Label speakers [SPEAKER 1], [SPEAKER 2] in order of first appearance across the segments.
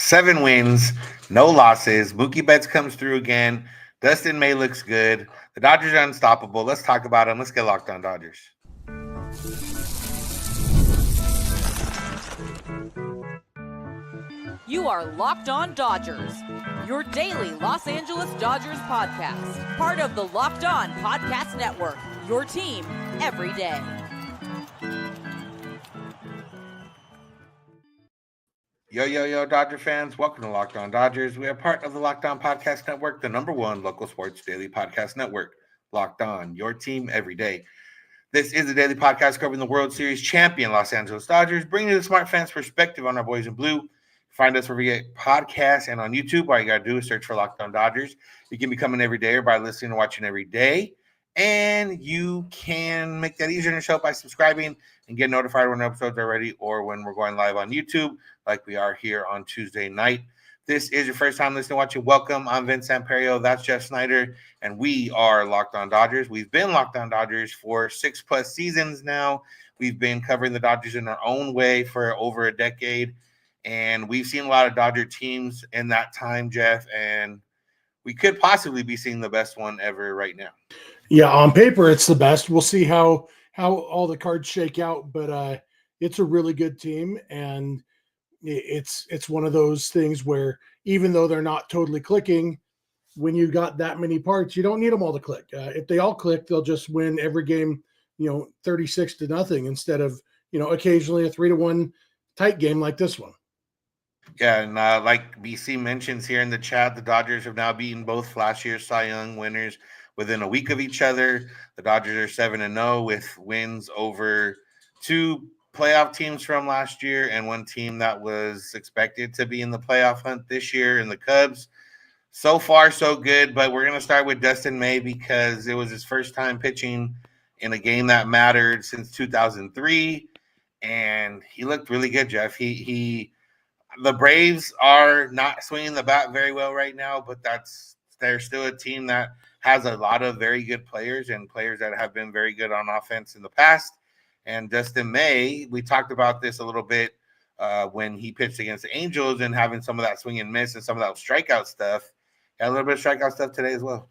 [SPEAKER 1] 7 wins, no losses. Mookie Betts comes through again. Dustin May looks good. The Dodgers are unstoppable. Let's talk about them. Let's get locked on Dodgers.
[SPEAKER 2] You are Locked On Dodgers, your daily Los Angeles Dodgers podcast. Part of the Locked On Podcast Network, your team every day.
[SPEAKER 1] Yo, Dodger fans. Welcome to Locked On Dodgers. We are part of the Locked On Podcast Network, the #1 local sports daily podcast network. Locked On, your team every day. This is a daily podcast covering the World Series champion Los Angeles Dodgers, bringing you the smart fans' perspective on our boys in blue. Find us wherever you get podcasts and on YouTube. All you got to do is search for Locked On Dodgers. You can become an everydayer by listening and watching every day. And you can make that easier on yourself by subscribing and get notified when episodes are ready or when we're going live on YouTube, like we are here on Tuesday night. This is your first time listening, watching. Welcome. I'm Vince Samperio. That's Jeff Snider. And we are Locked On Dodgers. We've been Locked On Dodgers for 6+ seasons now. We've been covering the Dodgers in our own way for over a decade. And we've seen a lot of Dodger teams in that time, Jeff. And we could possibly be seeing the best one ever right now.
[SPEAKER 3] Yeah, on paper, it's the best. We'll see how all the cards shake out, but it's a really good team, and it's one of those things where even though they're not totally clicking, when you got that many parts, you don't need them all to click. If they all click, they'll just win every game, 36-0 instead of, occasionally a 3-1 tight game like this one.
[SPEAKER 1] Yeah, and like BC mentions here in the chat, the Dodgers have now beaten both last year's Cy Young winners within a week of each other. The Dodgers are 7-0 with wins over 2 playoff teams from last year and 1 team that was expected to be in the playoff hunt this year in the Cubs. So far, so good, but we're going to start with Dustin May because it was his first time pitching in a game that mattered since 2003, and he looked really good, Jeff. The Braves are not swinging the bat very well right now, but they're still a team that has a lot of very good players and players that have been very good on offense in the past. And Dustin May, we talked about this a little bit when he pitched against the Angels and having some of that swing and miss and some of that strikeout stuff. Had a little bit of strikeout stuff today as well.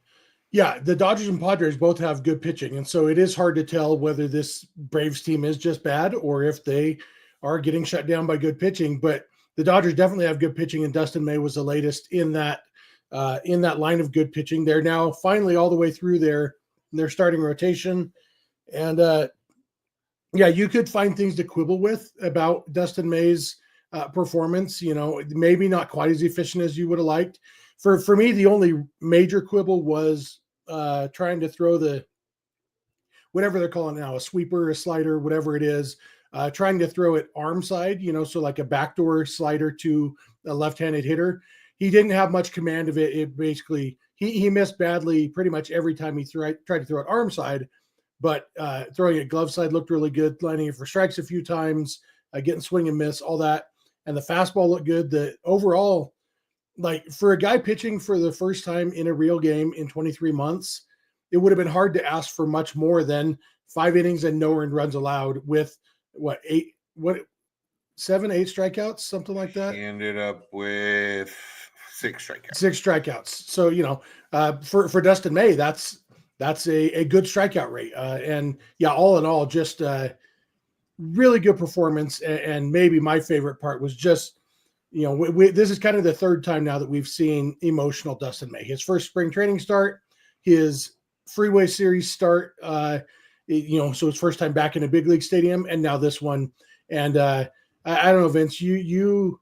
[SPEAKER 3] Yeah, the Dodgers and Padres both have good pitching, and so it is hard to tell whether this Braves team is just bad or if they are getting shut down by good pitching. But the Dodgers definitely have good pitching, and Dustin May was the latest in that line of good pitching. They're now finally all the way through their starting rotation. And you could find things to quibble with about Dustin May's performance, maybe not quite as efficient as you would have liked. For me, the only major quibble was trying to throw the, whatever they're calling it now, a sweeper, a slider, whatever it is, trying to throw it arm side, so like a backdoor slider to a left-handed hitter. He didn't have much command of it. It basically, he missed badly pretty much every time he tried to throw it arm side, but throwing it glove side looked really good, lining it for strikes a few times, getting swing and miss, all that. And the fastball looked good. The overall, like for a guy pitching for the first time in a real game in 23 months, it would have been hard to ask for much more than 5 innings and no earned runs allowed with 7, 8 strikeouts, something like that.
[SPEAKER 1] He ended up with 6 strikeouts.
[SPEAKER 3] 6 strikeouts. So, for Dustin May, that's a good strikeout rate. And all in all, just really good performance. And maybe my favorite part was just, this is kind of the third time now that we've seen emotional Dustin May. His first spring training start, his Freeway Series start, so his first time back in a big league stadium, and now this one. And I don't know, Vince, you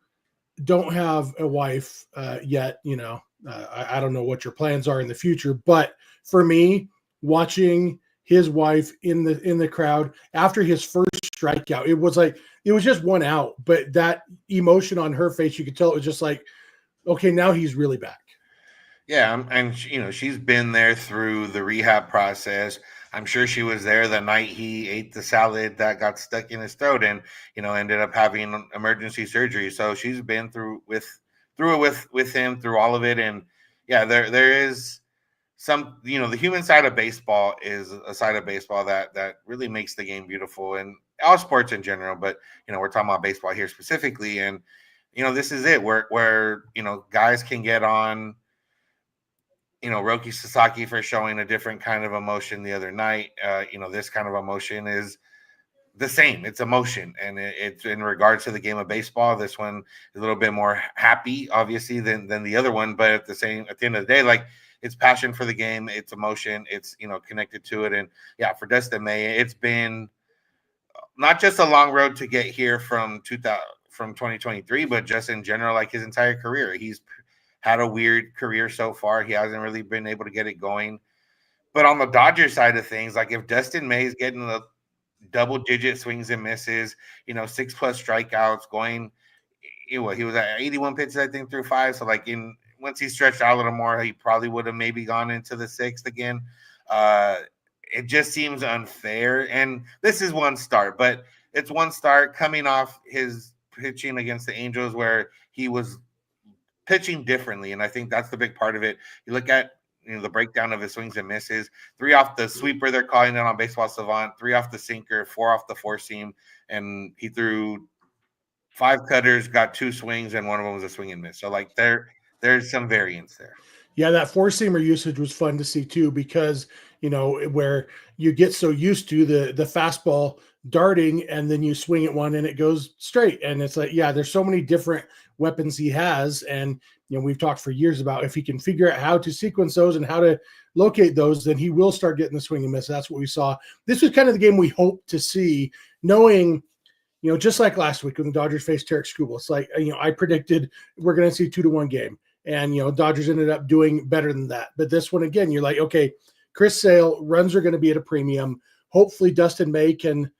[SPEAKER 3] don't have a wife yet, I don't know what your plans are in the future, but for me, watching his wife in the crowd after his first strikeout, it was just 1 out, but that emotion on her face, you could tell it was just like, okay, now he's really back.
[SPEAKER 1] Yeah, and she's been there through the rehab process. I'm sure she was there the night he ate the salad that got stuck in his throat and, ended up having emergency surgery. So she's been through it with him through all of it. And yeah, there is some, the human side of baseball is a side of baseball that really makes the game beautiful, and all sports in general. But, we're talking about baseball here specifically. And this is it where guys can get on. Roki Sasaki for showing a different kind of emotion the other night. This kind of emotion is the same. It's emotion, and it's in regards to the game of baseball. This one is a little bit more happy, obviously, than the other one. But at the end of the day, like, it's passion for the game, it's emotion, it's connected to it. And yeah, for Dustin May, it's been not just a long road to get here from 2023, but just in general, like his entire career. He's had a weird career so far. He hasn't really been able to get it going. But on the Dodgers side of things, like if Dustin May is getting the double-digit swings and misses, 6+ strikeouts, going, he was at 81 pitches, I think, through 5. So like once he stretched out a little more, he probably would have maybe gone into the 6th again. It just seems unfair. And this is one start, but it's one start coming off his pitching against the Angels where he was pitching differently. And I think that's the big part of it. You look at the breakdown of his swings and misses: 3 off the sweeper, they're calling it on Baseball Savant, 3 off the sinker, 4 off the 4-seam, and he threw 5 cutters, got 2 swings, and one of them was a swing and miss. So like there's some variance there.
[SPEAKER 3] Yeah, that 4-seamer usage was fun to see too, because where you get so used to the fastball darting and then you swing at one and it goes straight, and it's like, yeah, there's so many different weapons he has. And we've talked for years about if he can figure out how to sequence those and how to locate those, then he will start getting the swing and miss. That's what we saw. This was kind of the game we hoped to see, knowing just like last week when the Dodgers faced Tarek Skubal. It's like, I predicted we're going to see 2-1 game, and Dodgers ended up doing better than that. But this one, again, you're like, okay, Chris Sale, runs are going to be at a premium. Hopefully Dustin May can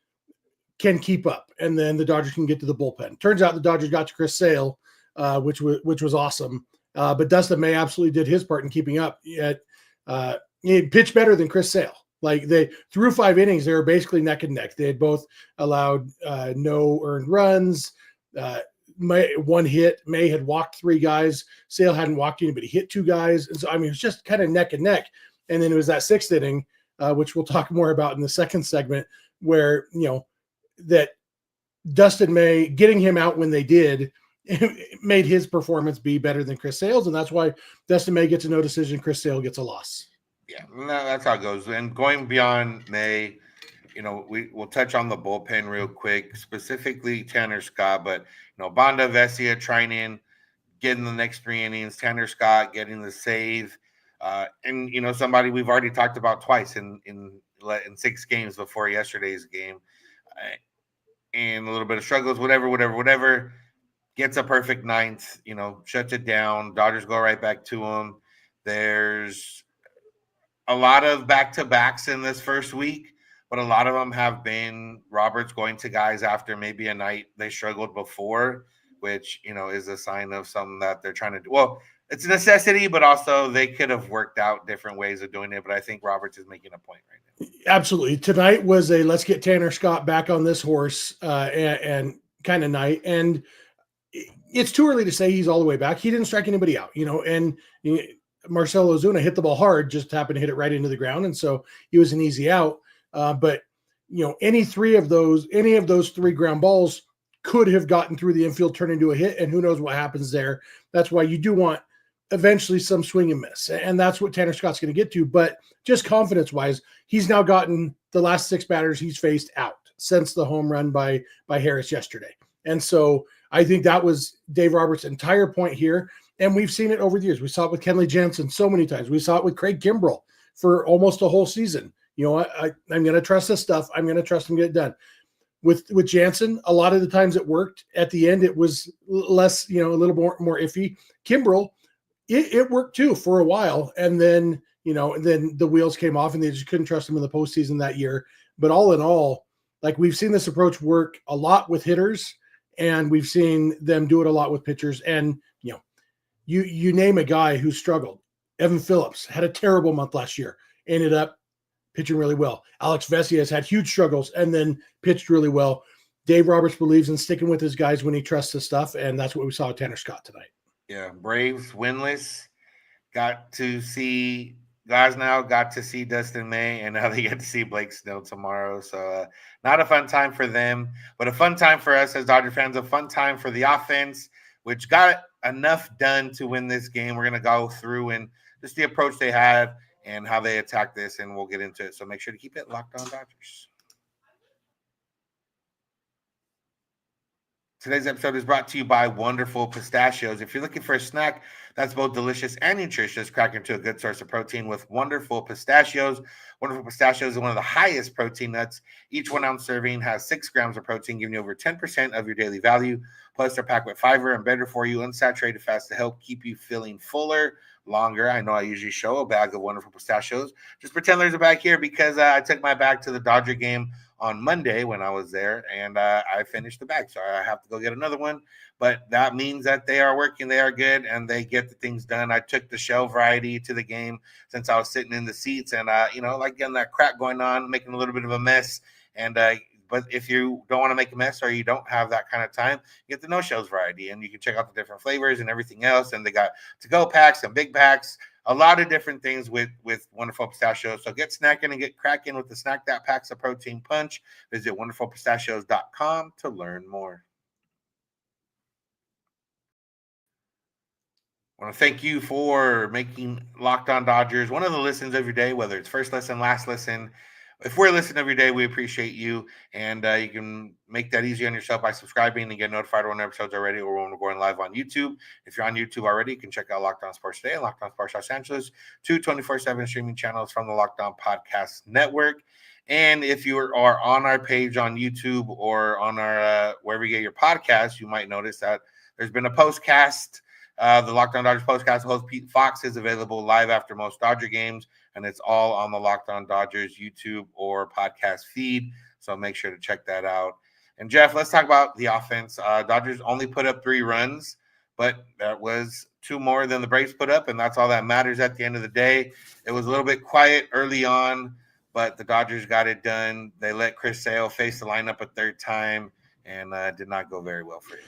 [SPEAKER 3] keep up, and then the Dodgers can get to the bullpen. Turns out the Dodgers got to Chris Sale, which was awesome. But Dustin May absolutely did his part in keeping up. He pitched better than Chris Sale. Like, they through 5 innings, they were basically neck and neck. They had both allowed no earned runs, one hit. May had walked 3 guys. Sale hadn't walked anybody, hit 2 guys. And so, it was just kind of neck and neck. And then it was that 6th inning, which we'll talk more about in the second segment, where, that Dustin May, getting him out when they did, made his performance be better than Chris Sale's. And that's why Dustin May gets a no decision. Chris Sale gets a loss.
[SPEAKER 1] Yeah, that's how it goes. And going beyond May, we'll touch on the bullpen real quick, specifically Tanner Scott, but Banda, Vesia trying in, getting the next 3 innings, Tanner Scott getting the save, and somebody we've already talked about twice in 6 games before yesterday's game, and a little bit of struggles, whatever, gets a perfect 9th, shuts it down. Dodgers go right back to him. There's a lot of back-to-backs in this first week, but a lot of them have been Roberts going to guys after maybe a night they struggled before, which, is a sign of something that they're trying to do. Well, it's a necessity, but also they could have worked out different ways of doing it. But I think Roberts is making a point right now.
[SPEAKER 3] Absolutely. Tonight was a let's get Tanner Scott back on this horse and kind of night. And it's too early to say he's all the way back. He didn't strike anybody out, and Marcell Ozuna hit the ball hard, just happened to hit it right into the ground. And so he was an easy out. But any of those 3 ground balls could have gotten through the infield, turned into a hit, and who knows what happens there. That's why you do want eventually some swing and miss. And that's what Tanner Scott's going to get to. But just confidence-wise, he's now gotten the last 6 batters he's faced out since the home run by Harris yesterday. And so I think that was Dave Roberts' entire point here. And we've seen it over the years. We saw it with Kenley Jansen so many times. We saw it with Craig Kimbrell for almost a whole season. I'm going to trust this stuff. I'm going to trust him to get it done. With Jansen, a lot of the times it worked. At the end, it was less, a little more iffy. Kimbrell, it worked too for a while. And then, then the wheels came off and they just couldn't trust him in the postseason that year. But all in all, like, we've seen this approach work a lot with hitters, and we've seen them do it a lot with pitchers. And, you name a guy who struggled. Evan Phillips had a terrible month last year, ended up pitching really well. Alex Vesia has had huge struggles and then pitched really well. Dave Roberts believes in sticking with his guys when he trusts his stuff, and that's what we saw with Tanner Scott tonight.
[SPEAKER 1] Yeah, Braves winless. Got to see Dustin May, and now they get to see Blake Snell tomorrow. So not a fun time for them, but a fun time for us as Dodger fans, a fun time for the offense. which got enough done to win this game. We're going to go through and just the approach they have and how they attack this, and we'll get into it. So make sure to keep it locked on Dodgers. Today's episode is brought to you by Wonderful Pistachios. If you're looking for a snack that's both delicious and nutritious, crack into a good source of protein with Wonderful Pistachios. Wonderful Pistachios is one of the highest protein nuts. Each 1 ounce serving has 6 grams of protein, giving you over 10% of your daily value. Plus, they're packed with fiber and better for you, unsaturated fats to help keep you feeling fuller longer. I know I usually show a bag of Wonderful Pistachios. Just pretend there's a bag here because I took my bag to the Dodger game on Monday when I was there, and I finished the bag, so I have to go get another one. But that means that they are working, they are good, and they get the things done. I took the shell variety to the game since I was sitting in the seats, and like getting that crack going on, making a little bit of a mess. And but if you don't want to make a mess or you don't have that kind of time, you get the no shells variety, and you can check out the different flavors and everything else. And they got to-go packs and big packs. A lot of different things with Wonderful Pistachios. So get snacking and get cracking with the snack that packs a protein punch. Visit wonderfulpistachios.com to learn more. I want to thank you for making Locked On Dodgers one of the listens of your day, whether it's first listen, last listen. If we're listening every day, we appreciate you. And you can make that easy on yourself by subscribing and get notified when episodes are ready or when we're going live on YouTube. If you're on YouTube already, you can check out Locked On Sports Today and Locked On Sports Los Angeles, 2 24/7 streaming channels from the Locked On Podcast Network. And if you are on our page on YouTube or on our wherever you get your podcasts, you might notice that there's been a postcast. The Locked On Dodgers postcast host Pete Fox is available live after most Dodger games, and it's all on the Locked On Dodgers YouTube or podcast feed. So make sure to check that out. And Jeff, let's talk about the offense. Dodgers only put up 3 runs, but that was 2 more than the Braves put up, and that's all that matters at the end of the day. It was a little bit quiet early on, but the Dodgers got it done. They let Chris Sale face the lineup a 3rd time, and did not go very well for him.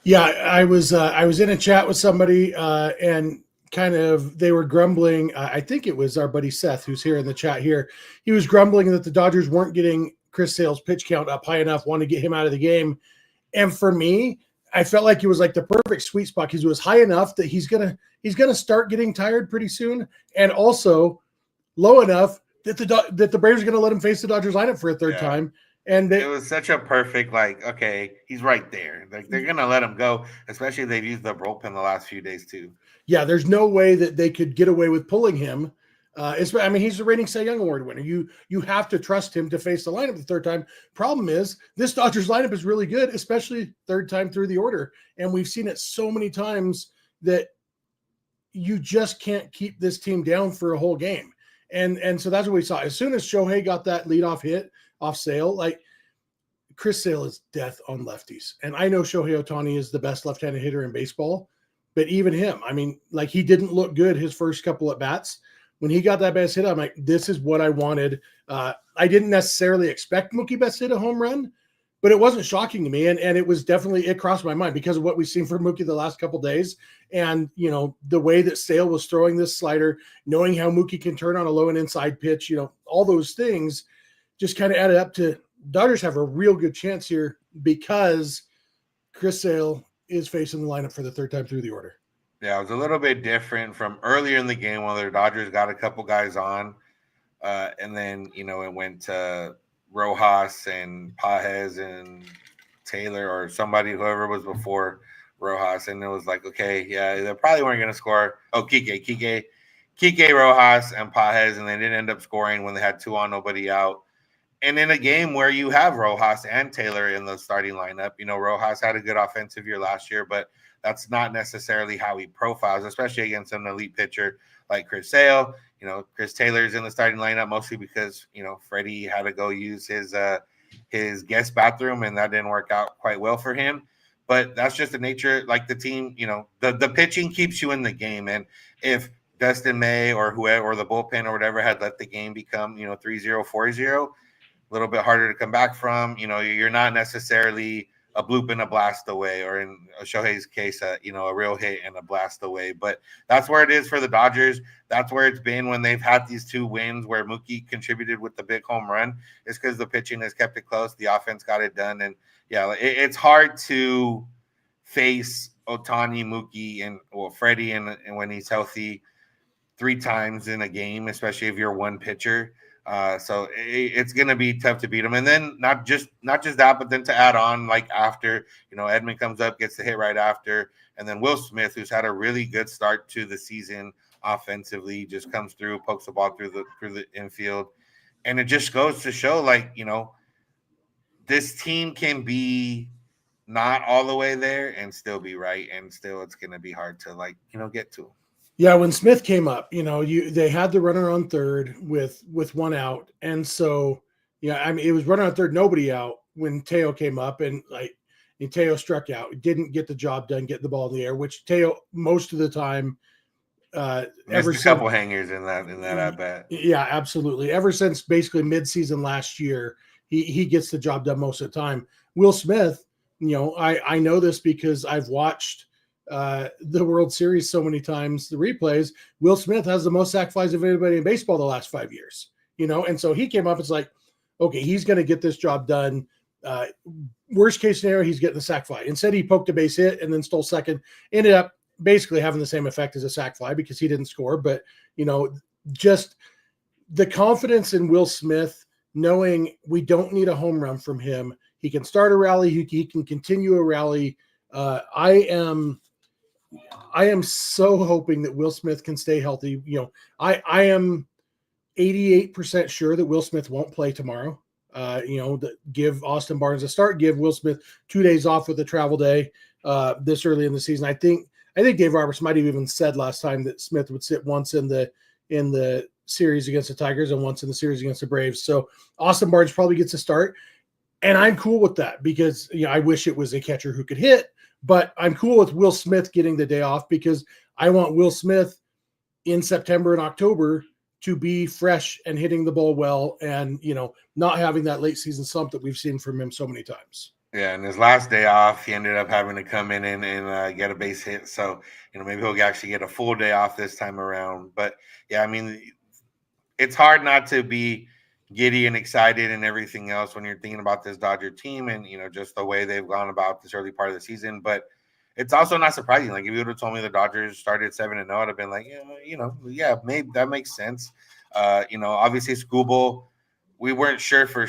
[SPEAKER 3] Yeah, I was in a chat with somebody and kind of they were grumbling. I think it was our buddy Seth who's here in the chat here. He was grumbling that the Dodgers weren't getting Chris Sale's pitch count up high enough, wanted to get him out of the game. And for me, I felt like it was like the perfect sweet spot because it was high enough that he's gonna start getting tired pretty soon, and also low enough that the Braves are gonna let him face the Dodgers lineup for a 3rd time. And
[SPEAKER 1] it was such a perfect, okay, he's right there. Like, they're going to let him go, especially they've used the bullpen the last few days, too.
[SPEAKER 3] Yeah, there's no way that they could get away with pulling him. He's the reigning Cy Young Award winner. You have to trust him to face the lineup the 3rd time. Problem is, this Dodgers lineup is really good, especially 3rd time through the order. And we've seen it so many times that you just can't keep this team down for a whole game. And so that's what we saw. As soon as Shohei got that leadoff hit off Sale, like Chris Sale is death on lefties. And I know Shohei Ohtani is the best left-handed hitter in baseball, but even him, he didn't look good his first couple at bats. When he got that base hit, I'm like, this is what I wanted. I didn't necessarily expect Mookie Betts hit a home run, but it wasn't shocking to me. And it was definitely, it crossed my mind because of what we've seen from Mookie the last couple days. And, the way that Sale was throwing this slider, knowing how Mookie can turn on a low and inside pitch, all those things just kind of added up to Dodgers have a real good chance here because Chris Sale is facing the lineup for the 3rd time through the order.
[SPEAKER 1] Yeah, it was a little bit different from earlier in the game when the Dodgers got a couple guys on. And then, it went to Rojas and Pages and Taylor or somebody, whoever was before Rojas. And it was like, okay, yeah, they probably weren't going to score. Oh, Kike, Rojas, and Pages. And they didn't end up scoring when they had 2 on, nobody out. And in a game where you have Rojas and Taylor in the starting lineup, Rojas had a good offensive year last year, but that's not necessarily how he profiles, especially against an elite pitcher like Chris Sale. Chris Taylor's in the starting lineup mostly because, Freddie had to go use his guest bathroom, and that didn't work out quite well for him. But that's just the nature, like the team, the pitching keeps you in the game. And if Dustin May or whoever, or the bullpen or whatever had let the game become, 3-0, 4-0, a little bit harder to come back from. You're not necessarily a bloop and a blast away, or in Shohei's case, a real hit and a blast away. But that's where it is for the Dodgers. That's where it's been when they've had these 2 wins where Mookie contributed with the big home run. It's because the pitching has kept it close. The offense got it done. And, yeah, it's hard to face Ohtani, Mookie, and Freddie, and when he's healthy, 3 times in a game, especially if you're one pitcher. So it's going to be tough to beat him. And then not just that, but then to add on, like after, Edman comes up, gets the hit right after, and then Will Smith, who's had a really good start to the season offensively, just comes through, pokes the ball through the infield, and it just goes to show, like, this team can be not all the way there and still be right, and still it's going to be hard to, like, get to them.
[SPEAKER 3] Yeah, when Smith came up, they had the runner on third with one out, and so it was runner on third, nobody out when Teo came up, and Teo struck out, didn't get the job done, getting the ball in the air, which Teo most of the time.
[SPEAKER 1] Missed a couple hangers in that at bat.
[SPEAKER 3] Yeah, absolutely. Ever since basically midseason last year, he gets the job done most of the time. Will Smith, I know this because I've watched the World Series so many times, the replays. Will Smith has the most sac flies of anybody in baseball the last 5 years, and so he came up, it's like, okay, he's going to get this job done. Worst case scenario, he's getting the sac fly. Instead, he poked a base hit and then stole second, ended up basically having the same effect as a sac fly because he didn't score. But, just the confidence in Will Smith, knowing we don't need a home run from him. He can start a rally. He can continue a rally. I am so hoping that Will Smith can stay healthy. I am 88% sure that Will Smith won't play tomorrow. Give Austin Barnes a start, give Will Smith 2 days off with a travel day this early in the season. I think Dave Roberts might have even said last time that Smith would sit once in the series against the Tigers and once in the series against the Braves. So Austin Barnes probably gets a start, and I'm cool with that because I wish it was a catcher who could hit, but I'm cool with Will Smith getting the day off because I want Will Smith in September and October to be fresh and hitting the ball well, and not having that late season slump that we've seen from him so many times.
[SPEAKER 1] Yeah, and his last day off, he ended up having to come in and get a base hit. So, maybe he'll actually get a full day off this time around. But, yeah, I mean, it's hard not to be giddy and excited and everything else when you're thinking about this Dodger team and, just the way they've gone about this early part of the season. But it's also not surprising. Like, if you would have told me the Dodgers started 7-0, I'd have been like, yeah, maybe that makes sense. Obviously, Skubal, we weren't sure or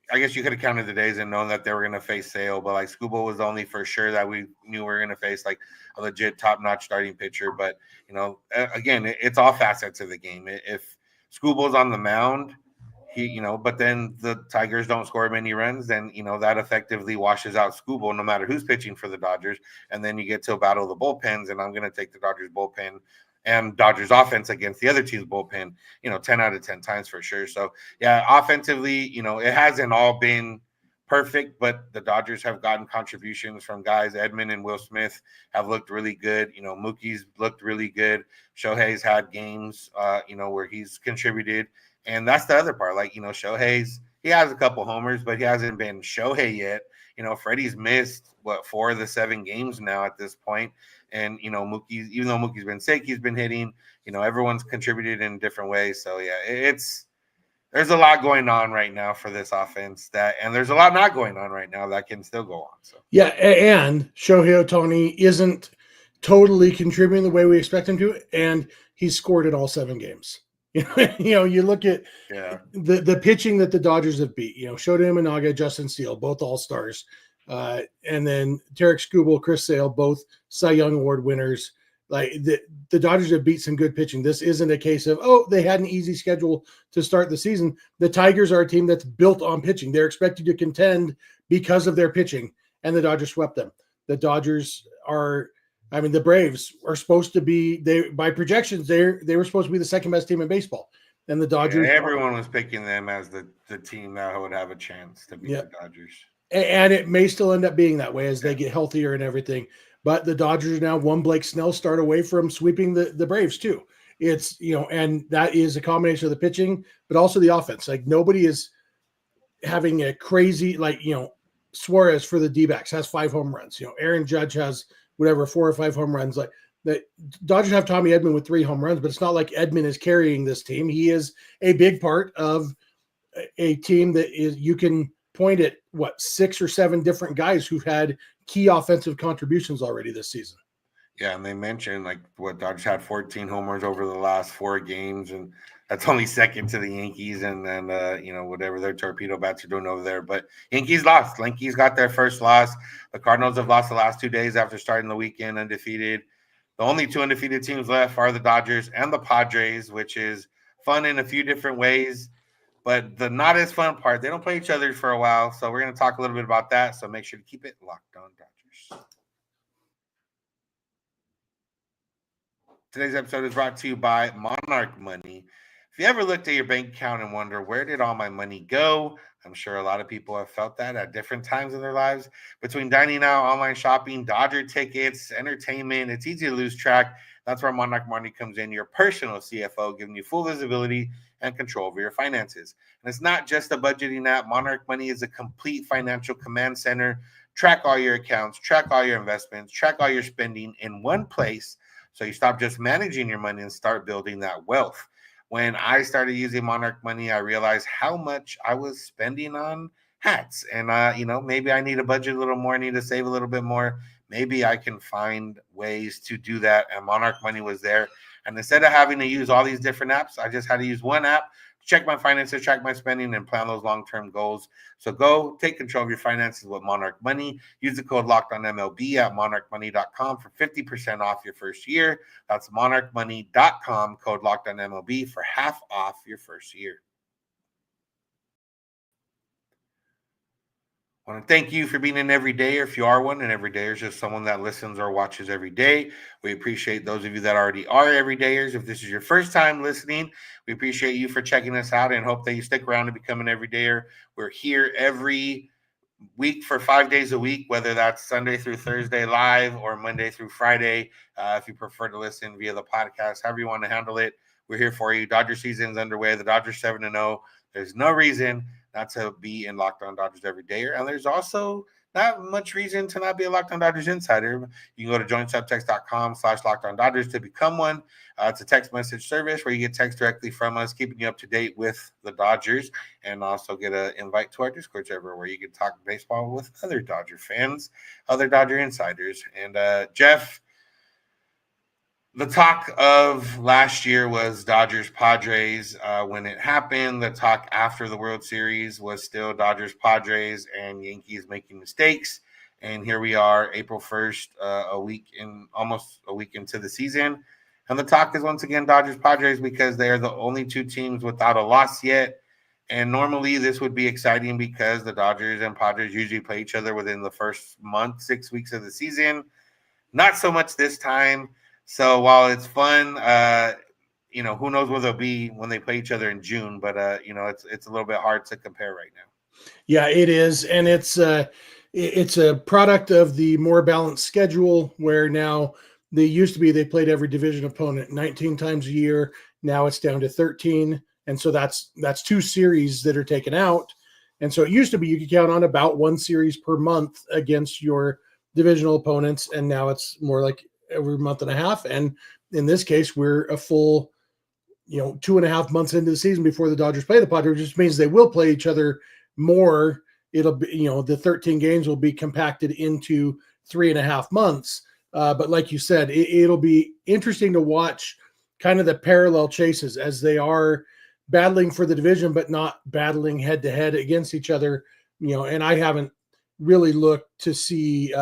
[SPEAKER 1] I guess you could have counted the days and known that they were going to face Sale, but like Skubal was only for sure that we knew we were going to face like a legit top-notch starting pitcher. But, again, it's all facets of the game. If Skubal's on the mound, but then the Tigers don't score many runs, then, that effectively washes out Skubal no matter who's pitching for the Dodgers. And then you get to a battle of the bullpens, and I'm going to take the Dodgers bullpen and Dodgers offense against the other team's bullpen, 10 out of 10 times for sure. So, yeah, offensively, it hasn't all been perfect, but the Dodgers have gotten contributions from guys. Edman and Will Smith have looked really good. Mookie's looked really good. Shohei's had games, where he's contributed. And that's the other part. Like, Shohei's, he has a couple homers, but he hasn't been Shohei yet. Freddie's missed, 4 of the 7 games now at this point. And, Mookie's, even though Mookie's been sick, he's been hitting. Everyone's contributed in different ways. So, yeah, there's a lot going on right now for this offense and there's a lot not going on right now that can still go on. So, yeah,
[SPEAKER 3] and Shohei Ohtani isn't totally contributing the way we expect him to, and he's scored in all 7 games. You look at the pitching that the Dodgers have beat. Shota Imanaga, Justin Steele, both All-Stars. And then Tarek Skubal, Chris Sale, both Cy Young Award winners. Like the Dodgers have beat some good pitching. This isn't a case of, they had an easy schedule to start the season. The Tigers are a team that's built on pitching. They're expected to contend because of their pitching, and the Dodgers swept them. The Dodgers the Braves are supposed to be, by projections, they were supposed to be the second best team in baseball. And the Dodgers.
[SPEAKER 1] Yeah, everyone was picking them as the team that would have a chance to beat the Dodgers.
[SPEAKER 3] And it may still end up being that way as they get healthier and everything. But the Dodgers are now one Blake Snell start away from sweeping the Braves too. It's, and that is a combination of the pitching, but also the offense. Like, nobody is having a crazy, Suarez for the D-backs has 5 home runs. Aaron Judge has 4 or 5 home runs. Like, the Dodgers have Tommy Edman with 3 home runs, but it's not like Edman is carrying this team. He is a big part of a team that is, you can point at 6 or 7 different guys who've had key offensive contributions already this season.
[SPEAKER 1] Yeah, and they mentioned like what Dodgers had 14 homers over the last 4 games, and that's only second to the Yankees, and then whatever their torpedo bats are doing over there. But Yankees lost. Yankees got their first loss. The Cardinals have lost the last 2 days after starting the weekend undefeated. The only 2 undefeated teams left are the Dodgers and the Padres, which is fun in a few different ways. But the not as fun part, they don't play each other for a while, so we're going to talk a little bit about that. So make sure to keep it locked on Dodgers. Today's episode is brought to you by Monarch Money. If you ever looked at your bank account and wonder, where did all my money go? I'm sure a lot of people have felt that at different times in their lives. Between dining out, online shopping, Dodger tickets, entertainment, it's easy to lose track. That's where Monarch Money comes in, your personal CFO, giving you full visibility and control over your finances. And it's not just a budgeting app. Monarch Money is a complete financial command center. Track all your accounts, track all your investments, track all your spending in one place, so you stop just managing your money and start building that wealth. When I started using Monarch Money, I realized how much I was spending on hats. And, maybe I need to budget a little more. I need to save a little bit more. Maybe I can find ways to do that. And Monarch Money was there. And instead of having to use all these different apps, I just had to use one app to check my finances, track my spending, and plan those long-term goals. So go take control of your finances with Monarch Money. Use the code LOCKEDONMLB at monarchmoney.com for 50% off your first year. That's monarchmoney.com, code LOCKEDONMLB for half off your first year. I want to thank you for being an everydayer. If you are one, an everydayer is just someone that listens or watches every day. We appreciate those of you that already are everydayers. If this is your first time listening, we appreciate you for checking us out and hope that you stick around to become an everydayer. We're here every week for 5 days a week, whether that's Sunday through Thursday live or Monday through Friday. If you prefer to listen via the podcast, however you want to handle it, we're here for you. Dodger season's underway. The Dodgers 7-0. There's no reason not to be in Locked On Dodgers every day. And there's also not much reason to not be a Locked On Dodgers insider. You can go to joinsubtext.com/LockedOnDodgers to become one. It's a text message service where you get text directly from us, keeping you up to date with the Dodgers, and also get an invite to our Discord server where you can talk baseball with other Dodger fans, other Dodger insiders. And Jeff, the talk of last year was Dodgers Padres. When it happened, the talk after the World Series was still Dodgers Padres and Yankees making mistakes. And here we are, April 1st, almost a week into the season. And the talk is once again Dodgers Padres because they are the only 2 teams without a loss yet. And normally this would be exciting because the Dodgers and Padres usually play each other within the first month, 6 weeks of the season. Not so much this time. So while it's fun, who knows where they'll be when they play each other in June, but it's a little bit hard to compare right now.
[SPEAKER 3] Yeah, it is. And it's a product of the more balanced schedule where now they played every division opponent 19 times a year. Now it's down to 13. And so that's 2 series that are taken out. And so it used to be you could count on about 1 series per month against your divisional opponents. And now it's more like every month and a half. And in this case, we're a full, 2.5 months into the season before the Dodgers play the Padres, which means they will play each other more. It'll be, the 13 games will be compacted into 3.5 months. But like you said, it'll be interesting to watch kind of the parallel chases as they are battling for the division, but not battling head to head against each other. And I haven't really looked to see,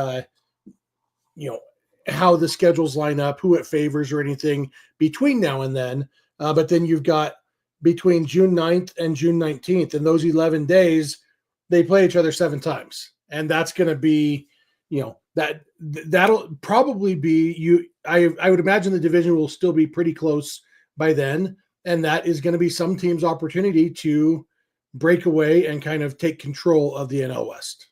[SPEAKER 3] how the schedules line up, who it favors or anything between now and then. But then you've got between June 9th and June 19th, and those 11 days, they play each other 7 times. And that's going to be, that'll probably be I would imagine the division will still be pretty close by then. And that is going to be some team's opportunity to break away and kind of take control of the NL West.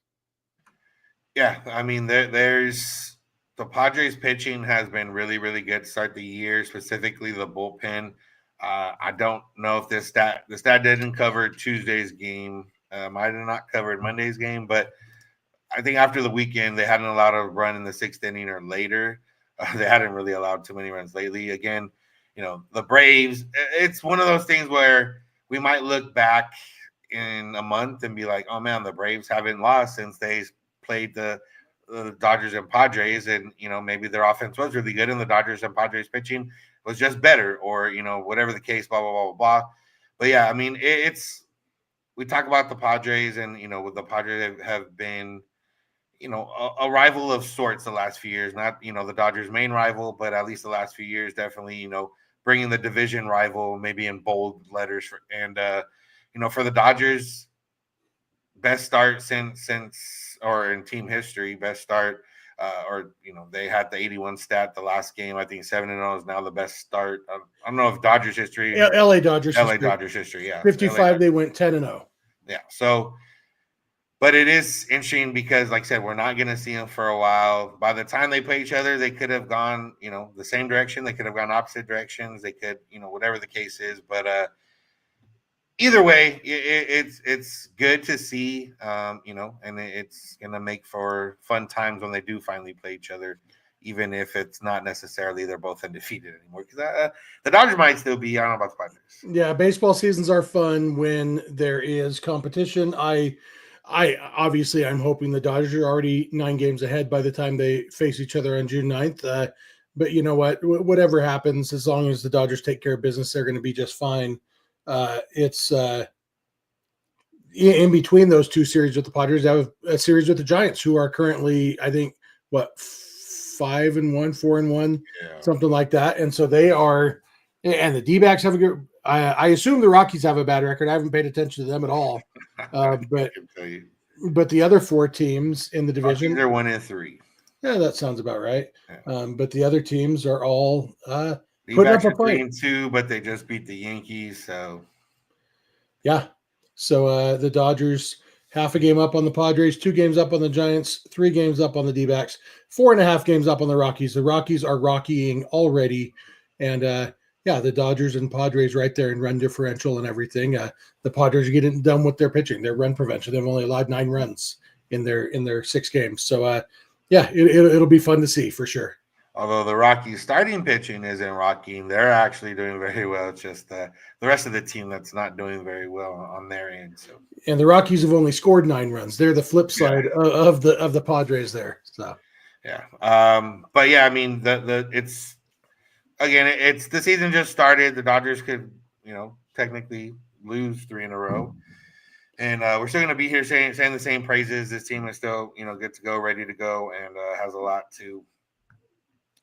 [SPEAKER 1] Yeah. I mean, there's, the Padres pitching has been really, really good to start the year, specifically the bullpen. I don't know if the stat didn't cover Tuesday's game. Might have not covered Monday's game, but I think after the weekend, they hadn't allowed a run in the 6th inning or later. They hadn't really allowed too many runs lately. Again, the Braves, it's one of those things where we might look back in a month and be like, oh, man, the Braves haven't lost since they played the the Dodgers and Padres, and maybe their offense was really good, and the Dodgers and Padres pitching was just better, or whatever the case, blah blah blah blah blah. But yeah, I mean, it's we talk about the Padres, and with the Padres have been a rival of sorts the last few years. Not the Dodgers' main rival, but at least the last few years, definitely bringing the division rival maybe in bold letters. For the Dodgers, best start since or in team history, best start. They had the 81 stat the last game. I think 7-0 is now the best start. I don't know if Dodgers history,
[SPEAKER 3] LA Dodgers
[SPEAKER 1] history, yeah.
[SPEAKER 3] 55, they went 10-0.
[SPEAKER 1] Yeah. So, but it is interesting because, like I said, we're not going to see them for a while. By the time they play each other, they could have gone, the same direction. They could have gone opposite directions. They could, whatever the case is. But either way, it's good to see, and it's going to make for fun times when they do finally play each other, even if it's not necessarily they're both undefeated anymore. Because the Dodgers might still be. I don't know about the Padres.
[SPEAKER 3] Yeah, baseball seasons are fun when there is competition. I obviously I'm hoping the Dodgers are already 9 games ahead by the time they face each other on June 9th. But you know what? Whatever happens, as long as the Dodgers take care of business, they're going to be just fine. It's in between those 2 series with the Padres, I have a series with the Giants, who are currently, I think, 5-1, 4-1, something like that. And so they are, and the D-backs have a good. I assume the Rockies have a bad record. I haven't paid attention to them at all. But the other 4 teams in the division,
[SPEAKER 1] they're 1-3.
[SPEAKER 3] Yeah, that sounds about right. Yeah. But the other teams are all
[SPEAKER 1] putting up a fight. 3-2, but they just beat the Yankees. So
[SPEAKER 3] yeah. So the Dodgers half a game up on the Padres, 2 games up on the Giants, 3 games up on the D-backs, 4.5 games up on the Rockies. The Rockies are rockying already, and the Dodgers and Padres right there in run differential and everything. The Padres are getting done with their pitching, their run prevention. They've only allowed 9 runs in their 6 games. So it'll be fun to see for sure.
[SPEAKER 1] Although the Rockies starting pitching isn't rocking, they're actually doing very well. It's just the rest of the team that's not doing very well on their end. So,
[SPEAKER 3] and the Rockies have only scored 9 runs. They're the flip side of the Padres there. So
[SPEAKER 1] yeah, but yeah, I mean it's the season just started. The Dodgers could technically lose 3 in a row, and we're still going to be here saying the same praises. This team is still good to go, ready to go, and has a lot to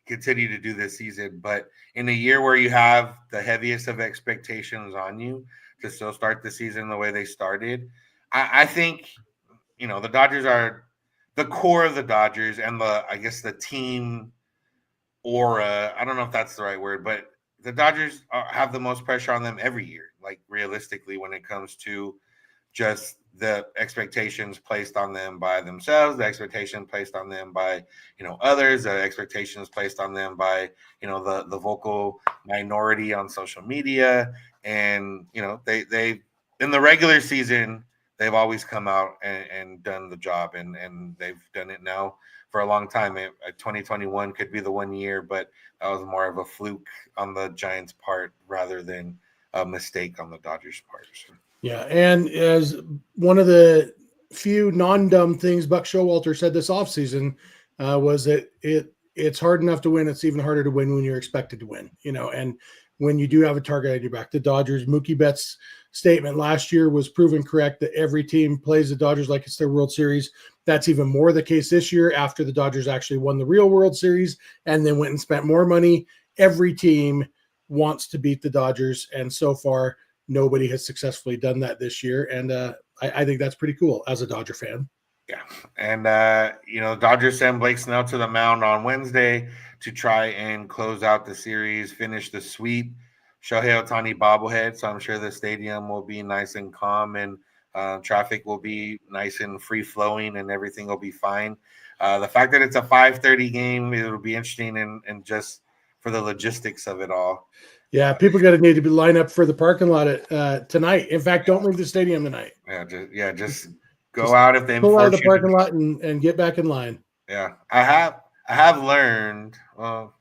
[SPEAKER 1] continue to do this season. But in a year where you have the heaviest of expectations on you to still start the season the way they started, I think the Dodgers are the core of the Dodgers, and the team aura. I don't know if that's the right word, but the Dodgers have the most pressure on them every year, like realistically, when it comes to just the expectations placed on them by themselves, the expectation placed on them by others, the expectations placed on them by the vocal minority on social media, and they in the regular season they've always come out and done the job, and they've done it now for a long time. 2021 could be the one year, but that was more of a fluke on the Giants' part rather than a mistake on the Dodgers' part. So.
[SPEAKER 3] Yeah, and as one of the few non-dumb things Buck Showalter said this offseason was that it's hard enough to win. It's even harder to win when you're expected to win, and when you do have a target on your back. The Dodgers, Mookie Betts' statement last year was proven correct that every team plays the Dodgers like it's their World Series. That's even more the case this year after the Dodgers actually won the real World Series and then went and spent more money. Every team wants to beat the Dodgers, and so far – nobody has successfully done that this year, and I think that's pretty cool as a Dodger fan.
[SPEAKER 1] Yeah, and Dodgers send Blake Snell to the mound on Wednesday to try and close out the series, finish the sweep. Shohei Ohtani bobblehead, so I'm sure the stadium will be nice and calm, and traffic will be nice and free flowing, and everything will be fine. The fact that it's a 5:30 game, it'll be interesting, and just for the logistics of it all.
[SPEAKER 3] Yeah, people got to need to be lined up for the parking lot tonight. In fact, don't leave the stadium tonight.
[SPEAKER 1] Just go out if they
[SPEAKER 3] pull out of the parking lot and get back in line.
[SPEAKER 1] Yeah, I have learned. We'll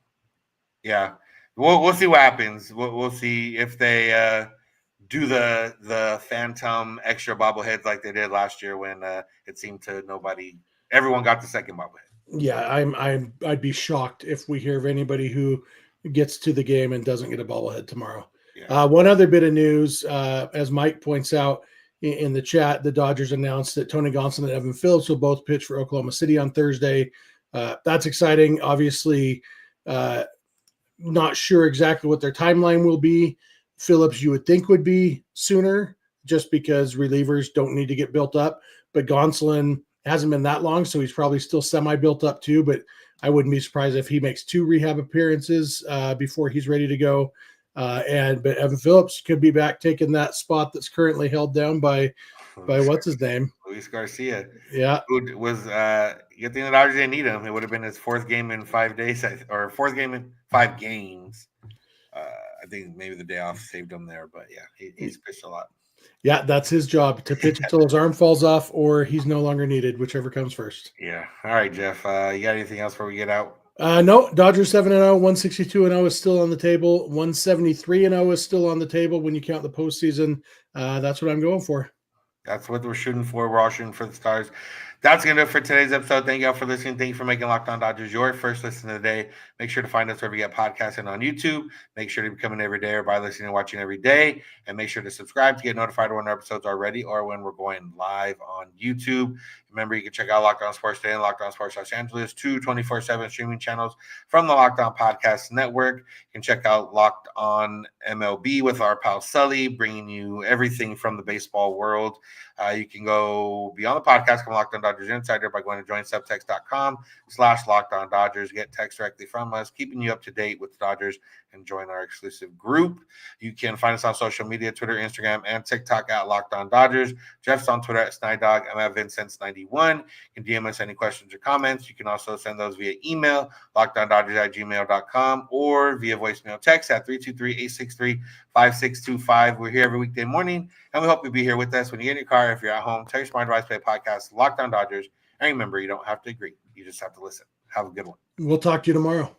[SPEAKER 1] see what happens. We'll see if they do the phantom extra bobbleheads like they did last year when it seemed to everyone got the second bobblehead.
[SPEAKER 3] Yeah, I'd be shocked if we hear of anybody who gets to the game and doesn't get a bobblehead tomorrow.
[SPEAKER 1] Yeah.
[SPEAKER 3] One other bit of news, as Mike points out in the chat, the Dodgers announced that Tony Gonsolin and Evan Phillips will both pitch for Oklahoma City on Thursday. That's exciting. Obviously, not sure exactly what their timeline will be. Phillips, you would think, would be sooner, just because relievers don't need to get built up. But Gonsolin hasn't been that long, so he's probably still semi-built up too. But I wouldn't be surprised if he makes 2 rehab appearances before he's ready to go. But Evan Phillips could be back taking that spot that's currently held down by what's his name?
[SPEAKER 1] Luis Garcia.
[SPEAKER 3] Yeah.
[SPEAKER 1] Who was good thing the Dodgers didn't need him. It would have been his 4th game in 5 days, or 4th game in 5 games. I think maybe the day off saved him there, but yeah, he's pitched a lot.
[SPEAKER 3] Yeah, that's his job, to pitch until his arm falls off or he's no longer needed, whichever comes first.
[SPEAKER 1] Yeah. All right, Jeff. You got anything else before we get out?
[SPEAKER 3] No, Dodgers 7-0, 162-0 is still on the table. 173-0 is still on the table when you count the postseason. That's what I'm going for.
[SPEAKER 1] That's what we're shooting for. We're all shooting for the stars. That's going to do it for today's episode. Thank you all for listening. Thank you for making Locked On Dodgers your first listen of the day. Make sure to find us wherever you get podcasts and on YouTube. Make sure to be coming every day or by listening and watching every day. And make sure to subscribe to get notified when our episodes are ready or when we're going live on YouTube. Remember, you can check out Locked On Sports Today and Locked On Sports Los Angeles, 2 24/7 streaming channels from the Locked On Podcast Network. You can check out Locked On MLB with our pal Sully, bringing you everything from the baseball world. You can go beyond the podcast, come Locked On Dodgers Insider by going to joinsubtext.com/Locked On Dodgers. Get text directly from us, keeping you up to date with the Dodgers and join our exclusive group. You can find us on social media, Twitter, Instagram, and TikTok at Locked On Dodgers. Jeff's on Twitter at Snydog. I'm at Vincent91. You can DM us any questions or comments. You can also send those via email, lockedondodgers@gmail.com, or via voicemail text at 323-863-5625. We're here every weekday morning, and we hope you'll be here with us when you get in your car. If you're at home, tell your smart device, play a podcast, Locked On Dodgers. And remember, you don't have to agree. You just have to listen. Have a good one.
[SPEAKER 3] We'll talk to you tomorrow.